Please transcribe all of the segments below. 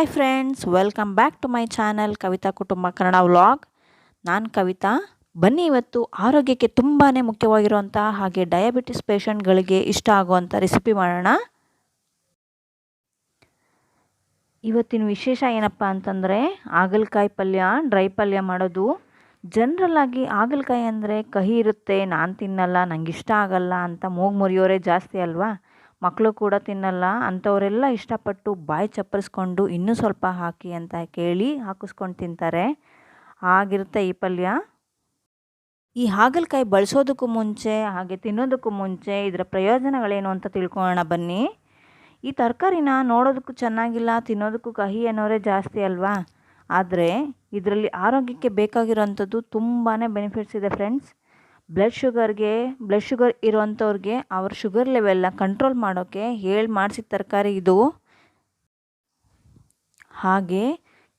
Hi friends, welcome back to my channel Kavita ಕುಟುಂಬ Kannada vlog. ನಾನು ಕವಿತಾ. ಬನ್ನಿ ಇವತ್ತು ಆರೋಗ್ಯಕ್ಕೆ ತುಂಬಾ ಮುಖ್ಯವಾಗಿರುವಂಥ ಹಾಗೆ ಡಯಾಬಿಟಿಸ್ ಪೇಷಂಟ್ಗಳಿಗೆ ಇಷ್ಟ ಆಗುವಂಥ ರೆಸಿಪಿ ಮಾಡೋಣ. ಇವತ್ತಿನ ವಿಶೇಷ ಏನಪ್ಪ ಅಂತಂದರೆ ಹಾಗಲಕಾಯಿ ಪಲ್ಯ, ಡ್ರೈ ಪಲ್ಯ ಮಾಡೋದು. ಜನರಲ್ಲಾಗಿ ಹಾಗಲಕಾಯಿ ಅಂದರೆ ಕಹಿ ಇರುತ್ತೆ, ನಾನು ತಿನ್ನಲ್ಲ, ನನಗೆ ಇಷ್ಟ ಆಗಲ್ಲ ಅಂತ ಮೂಗು ಮುರಿಯೋರೇ ಜಾಸ್ತಿ ಅಲ್ವಾ. ಮಕ್ಕಳು ಕೂಡ ತಿನ್ನಲ್ಲ ಅಂಥವರೆಲ್ಲ ಇಷ್ಟಪಟ್ಟು ಬಾಯಿ ಚಪ್ಪರಿಸ್ಕೊಂಡು ಇನ್ನೂ ಸ್ವಲ್ಪ ಹಾಕಿ ಅಂತ ಕೇಳಿ ಹಾಕಿಸ್ಕೊಂಡು ತಿಂತಾರೆ. ಆಗಿರುತ್ತೆ ಈ ಪಲ್ಯ. ಈ ಹಾಗಲಕಾಯಿ ಬಳಸೋದಕ್ಕೂ ಮುಂಚೆ ಹಾಗೆ ತಿನ್ನೋದಕ್ಕೂ ಮುಂಚೆ ಇದರ ಪ್ರಯೋಜನಗಳೇನು ಅಂತ ತಿಳ್ಕೊಳ್ಳೋಣ ಬನ್ನಿ. ಈ ತರಕಾರಿನ ನೋಡೋದಕ್ಕೂ ಚೆನ್ನಾಗಿಲ್ಲ, ತಿನ್ನೋದಕ್ಕೂ ಕಹಿ ಅನ್ನೋರೇ ಜಾಸ್ತಿ ಅಲ್ವಾ. ಆದರೆ ಇದರಲ್ಲಿ ಆರೋಗ್ಯಕ್ಕೆ ಬೇಕಾಗಿರೋಂಥದ್ದು ತುಂಬಾ ಬೆನಿಫಿಟ್ಸ್ ಇದೆ ಫ್ರೆಂಡ್ಸ್. ಬ್ಲಡ್ ಶುಗರ್ ಇರೋವಂಥವ್ರಿಗೆ ಅವ್ರ ಶುಗರ್ ಲೆವೆಲ್ನ ಕಂಟ್ರೋಲ್ ಮಾಡೋಕ್ಕೆ ಮಾಡಿಸಿದ ತರಕಾರಿ ಇದು. ಹಾಗೆ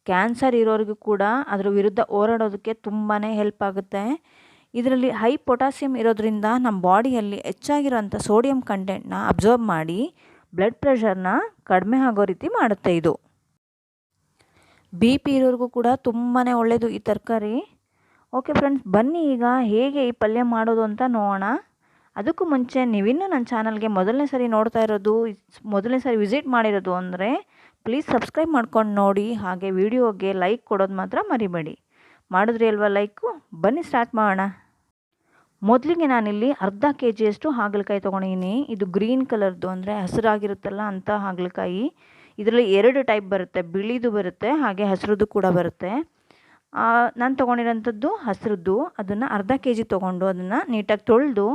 ಕ್ಯಾನ್ಸರ್ ಇರೋರಿಗೂ ಕೂಡ ಅದರ ವಿರುದ್ಧ ಹೋರಾಡೋದಕ್ಕೆ ತುಂಬಾ ಹೆಲ್ಪ್ ಆಗುತ್ತೆ. ಇದರಲ್ಲಿ ಹೈ ಪೊಟ್ಯಾಸಿಯಮ್ ಇರೋದ್ರಿಂದ ನಮ್ಮ ಬಾಡಿಯಲ್ಲಿ ಹೆಚ್ಚಾಗಿರೋಂಥ ಸೋಡಿಯಂ ಕಂಟೆಂಟ್ನ ಅಬ್ಸರ್ವ್ ಮಾಡಿ ಬ್ಲಡ್ ಪ್ರೆಷರ್ನ ಕಡಿಮೆ ಆಗೋ ರೀತಿ ಮಾಡುತ್ತೆ ಇದು. BP ಇರೋರಿಗೂ ಕೂಡ ತುಂಬಾ ಒಳ್ಳೆಯದು ಈ ತರಕಾರಿ. ಓಕೆ ಫ್ರೆಂಡ್ಸ್, ಬನ್ನಿ ಈಗ ಹೇಗೆ ಈ ಪಲ್ಯ ಮಾಡೋದು ಅಂತ ನೋಡೋಣ. ಅದಕ್ಕೂ ಮುಂಚೆ ನೀವಿನ್ನೂ ನನ್ನ ಚಾನಲ್ಗೆ ಮೊದಲನೇ ಸರಿ ವಿಸಿಟ್ ಮಾಡಿರೋದು ಅಂದರೆ ಪ್ಲೀಸ್ ಸಬ್ಸ್ಕ್ರೈಬ್ ಮಾಡ್ಕೊಂಡು ನೋಡಿ. ಹಾಗೆ ವಿಡಿಯೋಗೆ ಲೈಕ್ ಕೊಡೋದು ಮಾತ್ರ ಮರಿಬೇಡಿ. ಮಾಡಿದ್ರಿ ಅಲ್ವಾ ಲೈಕು? ಬನ್ನಿ ಸ್ಟಾರ್ಟ್ ಮಾಡೋಣ. ಮೊದಲಿಗೆ ನಾನಿಲ್ಲಿ ಅರ್ಧ kg ಹಾಗಲಕಾಯಿ ತೊಗೊಂಡಿದ್ದೀನಿ. ಇದು ಗ್ರೀನ್ ಕಲರ್ದು ಅಂದರೆ ಹಸಿರಾಗಿರುತ್ತಲ್ಲ ಅಂಥ ಹಾಗಲಕಾಯಿ. ಇದರಲ್ಲಿ 2 ಟೈಪ್ ಬರುತ್ತೆ, ಬಿಳಿದು ಬರುತ್ತೆ ಹಾಗೆ ಹಸಿರುದು ಕೂಡ ಬರುತ್ತೆ. ನಾನು ತೊಗೊಂಡಿರೋಂಥದ್ದು ಹಸಿರುದ್ದು. ಅದನ್ನು ಅರ್ಧ kg ತೊಗೊಂಡು ಅದನ್ನು ನೀಟಾಗಿ ತೊಳೆದು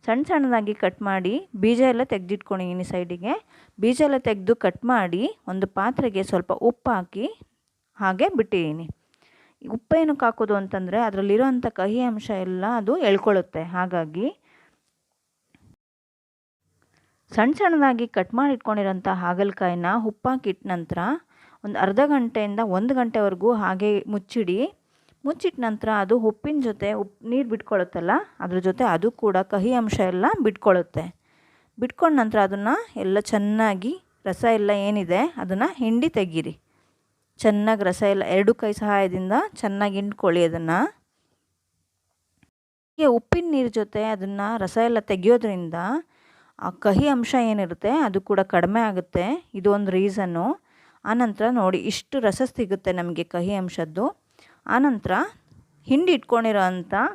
ಸಣ್ಣದಾಗಿ ಕಟ್ ಮಾಡಿ ಬೀಜ ಎಲ್ಲ ತೆಗೆದಿಟ್ಕೊಂಡಿದ್ದೀನಿ ಸೈಡಿಗೆ. ಬೀಜ ಎಲ್ಲ ತೆಗೆದು ಕಟ್ ಮಾಡಿ ಒಂದು ಪಾತ್ರೆಗೆ ಸ್ವಲ್ಪ ಉಪ್ಪು ಹಾಕಿ ಹಾಗೆ ಬಿಟ್ಟಿದ್ದೀನಿ. ಉಪ್ಪೇನಕ್ಕೆ ಹಾಕೋದು ಅಂತಂದರೆ ಅದರಲ್ಲಿರೋಂಥ ಕಹಿ ಅಂಶ ಎಲ್ಲ ಅದು ಎಳ್ಕೊಳ್ಳುತ್ತೆ. ಹಾಗಾಗಿ ಸಣ್ಣದಾಗಿ ಕಟ್ ಮಾಡಿ ಇಟ್ಕೊಂಡಿರೋಂಥ ಹಾಗಲಕಾಯಿನ ಉಪ್ಪಾಕಿಟ್ಟ ನಂತರ ಒಂದು ಅರ್ಧ ಗಂಟೆಯಿಂದ 1 ಗಂಟೆವರೆಗೂ ಹಾಗೆ ಮುಚ್ಚಿಟ್ಟ ನಂತರ ಅದು ಉಪ್ಪಿನ ಜೊತೆ ನೀರು ಬಿಟ್ಕೊಳ್ಳುತ್ತಲ್ಲ, ಅದ್ರ ಜೊತೆ ಅದು ಕೂಡ ಕಹಿ ಅಂಶ ಎಲ್ಲ ಬಿಟ್ಕೊಂಡ ನಂತರ ಅದನ್ನು ಎಲ್ಲ ಚೆನ್ನಾಗಿ ರಸ ಎಲ್ಲ ಏನಿದೆ ಅದನ್ನು ಹಿಂಡಿ ತೆಗೀರಿ. ಚೆನ್ನಾಗಿ ರಸ ಎಲ್ಲ 2 ಕೈ ಸಹಾಯದಿಂದ ಚೆನ್ನಾಗಿ ಹಿಂಡ್ಕೊಳ್ಳಿ. ಅದನ್ನು ಹೀಗೆ ಉಪ್ಪಿನ ನೀರು ಜೊತೆ ಅದನ್ನು ರಸ ಎಲ್ಲ ತೆಗಿಯೋದ್ರಿಂದ ಆ ಕಹಿ ಅಂಶ ಏನಿರುತ್ತೆ ಅದು ಕೂಡ ಕಡಿಮೆ ಆಗುತ್ತೆ. ಇದು ಒಂದು ರೀಸನ್ನು. ಆನಂತರ ನೋಡಿ ಇಷ್ಟು ರಸ ಸಿಗುತ್ತೆ ನಮಗೆ ಕಹಿ ಅಂಶದ್ದು. ಆನಂತರ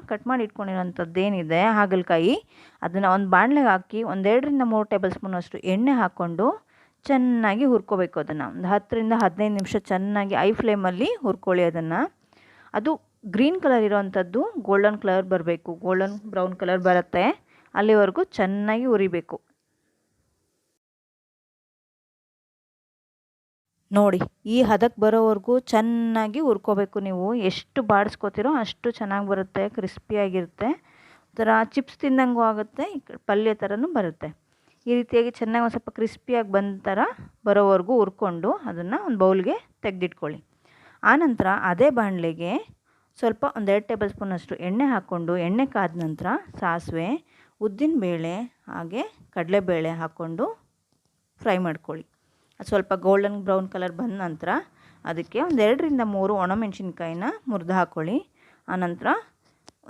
ಕಟ್ ಮಾಡಿ ಇಟ್ಕೊಂಡಿರೋಂಥದ್ದೇನಿದೆ ಹಾಗಲಕಾಯಿ ಅದನ್ನು ಒಂದು ಬಾಣಲೆಗೆ ಹಾಕಿ 1 2 ರಿಂದ 3 ಟೇಬಲ್ ಸ್ಪೂನಷ್ಟು ಎಣ್ಣೆ ಹಾಕ್ಕೊಂಡು ಚೆನ್ನಾಗಿ ಹುರ್ಕೋಬೇಕು. ಅದನ್ನು ಒಂದು 10 ರಿಂದ 15 ನಿಮಿಷ ಚೆನ್ನಾಗಿ ಐ ಫ್ಲೇಮಲ್ಲಿ ಹುರ್ಕೊಳ್ಳಿ. ಅದು ಗ್ರೀನ್ ಕಲರ್ ಇರೋವಂಥದ್ದು ಗೋಲ್ಡನ್ ಬ್ರೌನ್ ಕಲರ್ ಬರುತ್ತೆ, ಅಲ್ಲಿವರೆಗೂ ಚೆನ್ನಾಗಿ ಹುರಿಬೇಕು. ನೋಡಿ ಈ ಹದಕ್ಕೆ ಬರೋವರೆಗೂ ಚೆನ್ನಾಗಿ ಹುರ್ಕೋಬೇಕು. ನೀವು ಎಷ್ಟು ಬಾಡಿಸ್ಕೋತೀರೋ ಅಷ್ಟು ಚೆನ್ನಾಗಿ ಬರುತ್ತೆ, ಕ್ರಿಸ್ಪಿಯಾಗಿರುತ್ತೆ. ಒಂಥರ ಚಿಪ್ಸ್ ತಿಂದಂಗೂ ಆಗುತ್ತೆ, ಪಲ್ಯ ಥರನೂ ಬರುತ್ತೆ. ಈ ರೀತಿಯಾಗಿ ಚೆನ್ನಾಗಿ ಒಂದು ಸ್ವಲ್ಪ ಕ್ರಿಸ್ಪಿಯಾಗಿ ಬಂದ ಥರ ಬರೋವರೆಗೂ ಹುರ್ಕೊಂಡು ಅದನ್ನು ಒಂದು ಬೌಲ್ಗೆ ತೆಗೆದಿಟ್ಕೊಳ್ಳಿ. ಆನಂತರ ಅದೇ ಬಾಣಲೆಗೆ ಸ್ವಲ್ಪ 1 2 ಟೇಬಲ್ ಸ್ಪೂನಷ್ಟು ಎಣ್ಣೆ ಹಾಕ್ಕೊಂಡು ಎಣ್ಣೆ ಕಾದ ನಂತರ ಸಾಸಿವೆ, ಉದ್ದಿನಬೇಳೆ ಹಾಗೆ ಕಡಲೆಬೇಳೆ ಹಾಕ್ಕೊಂಡು ಫ್ರೈ ಮಾಡ್ಕೊಳ್ಳಿ. ಅದು ಸ್ವಲ್ಪ ಗೋಲ್ಡನ್ ಬ್ರೌನ್ ಕಲರ್ ಬಂದ ನಂತರ ಅದಕ್ಕೆ 1 2 ರಿಂದ 3 ಒಣಮೆಣಸಿನ್ಕಾಯಿನ ಮುರಿದು ಹಾಕ್ಕೊಳ್ಳಿ. ಆನಂತರ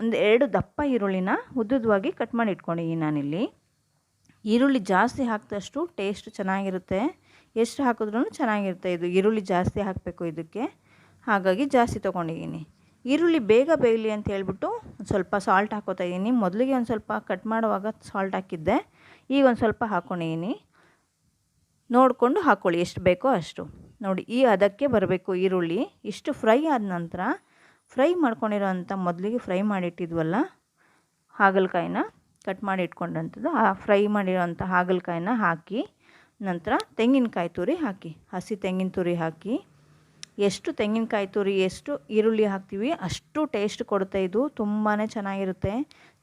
1 2 ದಪ್ಪ ಈರುಳ್ಳಿನ ಉದ್ದುದವಾಗಿ ಕಟ್ ಮಾಡಿ ಇಟ್ಕೊಂಡಿದ್ದೀನಿ ನಾನಿಲ್ಲಿ. ಈರುಳ್ಳಿ ಜಾಸ್ತಿ ಹಾಕಿದಷ್ಟು ಟೇಸ್ಟ್ ಚೆನ್ನಾಗಿರುತ್ತೆ, ಎಷ್ಟು ಹಾಕಿದ್ರೂ ಚೆನ್ನಾಗಿರುತ್ತೆ. ಇದು ಈರುಳ್ಳಿ ಜಾಸ್ತಿ ಹಾಕಬೇಕು ಇದಕ್ಕೆ, ಹಾಗಾಗಿ ಜಾಸ್ತಿ ತೊಗೊಂಡಿದ್ದೀನಿ. ಈರುಳ್ಳಿ ಬೇಗ ಬೇಯಲಿ ಅಂತ ಹೇಳ್ಬಿಟ್ಟು ಒಂದು ಸ್ವಲ್ಪ ಸಾಲ್ಟ್ ಹಾಕೋತಾ ಇದ್ದೀನಿ. ಮೊದಲಿಗೆ ಒಂದು ಸ್ವಲ್ಪ ಕಟ್ ಮಾಡುವಾಗ ಸಾಲ್ಟ್ ಹಾಕಿದ್ದೆ, ಈಗ ಒಂದು ಸ್ವಲ್ಪ ಹಾಕ್ಕೊಂಡಿದ್ದೀನಿ. ನೋಡಿಕೊಂಡು ಹಾಕ್ಕೊಳ್ಳಿ ಎಷ್ಟು ಬೇಕೋ ಅಷ್ಟು. ನೋಡಿ ಈ ಹದಕ್ಕೆ ಬರಬೇಕು ಈರುಳ್ಳಿ. ಇಷ್ಟು ಫ್ರೈ ಆದ ನಂತರ ಮೊದಲಿಗೆ ಫ್ರೈ ಮಾಡಿಟ್ಟಿದ್ವಲ್ಲ ಹಾಗಲಕಾಯಿನ ಕಟ್ ಮಾಡಿ ಇಟ್ಕೊಂಡಂಥದ್ದು ಆ ಫ್ರೈ ಮಾಡಿರೋಂಥ ಹಾಗಲಕಾಯಿನ ಹಾಕಿ ನಂತರ ತೆಂಗಿನಕಾಯಿ ತುರಿ ಹಾಕಿ, ಹಸಿ ತೆಂಗಿನ ತುರಿ ಹಾಕಿ. ಎಷ್ಟು ತೆಂಗಿನಕಾಯಿ ತುರಿ ಎಷ್ಟು ಈರುಳ್ಳಿ ಹಾಕ್ತೀವಿ ಅಷ್ಟು ಟೇಸ್ಟ್ ಕೊಡುತ್ತೆ. ಇದು ತುಂಬಾ ಚೆನ್ನಾಗಿರುತ್ತೆ.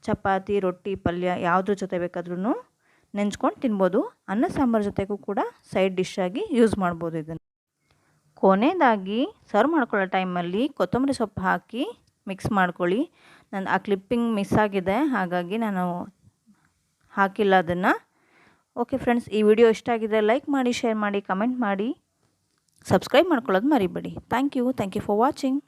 ಚಪಾತಿ, ರೊಟ್ಟಿ, ಪಲ್ಯ ಯಾವುದ್ರ ಜೊತೆ ಬೇಕಾದ್ರೂ ನೆಂಚ್ಕೊಂಡು ತಿನ್ಬೋದು. ಅನ್ನ ಸಾಂಬಾರು ಜೊತೆಗೂ ಕೂಡ ಸೈಡ್ ಡಿಶ್ ಆಗಿ ಯೂಸ್ ಮಾಡ್ಬೋದು ಇದನ್ನು. ಕೊನೆಯದಾಗಿ ಸರ್ವ್ ಮಾಡ್ಕೊಳ್ಳೋ ಟೈಮಲ್ಲಿ ಕೊತ್ತಂಬರಿ ಸೊಪ್ಪು ಹಾಕಿ ಮಿಕ್ಸ್ ಮಾಡ್ಕೊಳ್ಳಿ. ನನ್ನ ಆ ಕ್ಲಿಪ್ಪಿಂಗ್ ಮಿಸ್ ಆಗಿದೆ, ಹಾಗಾಗಿ ನಾನು ಹಾಕಿಲ್ಲ ಅದನ್ನು. ಓಕೆ ಫ್ರೆಂಡ್ಸ್, ಈ ವಿಡಿಯೋ ಇಷ್ಟ ಆಗಿದ್ರೆ ಲೈಕ್ ಮಾಡಿ, ಶೇರ್ ಮಾಡಿ, ಕಮೆಂಟ್ ಮಾಡಿ, ಸಬ್ಸ್ಕ್ರೈಬ್ ಮಾಡ್ಕೊಳ್ಳೋದು ಮರಿಬೇಡಿ. Thank you for watching.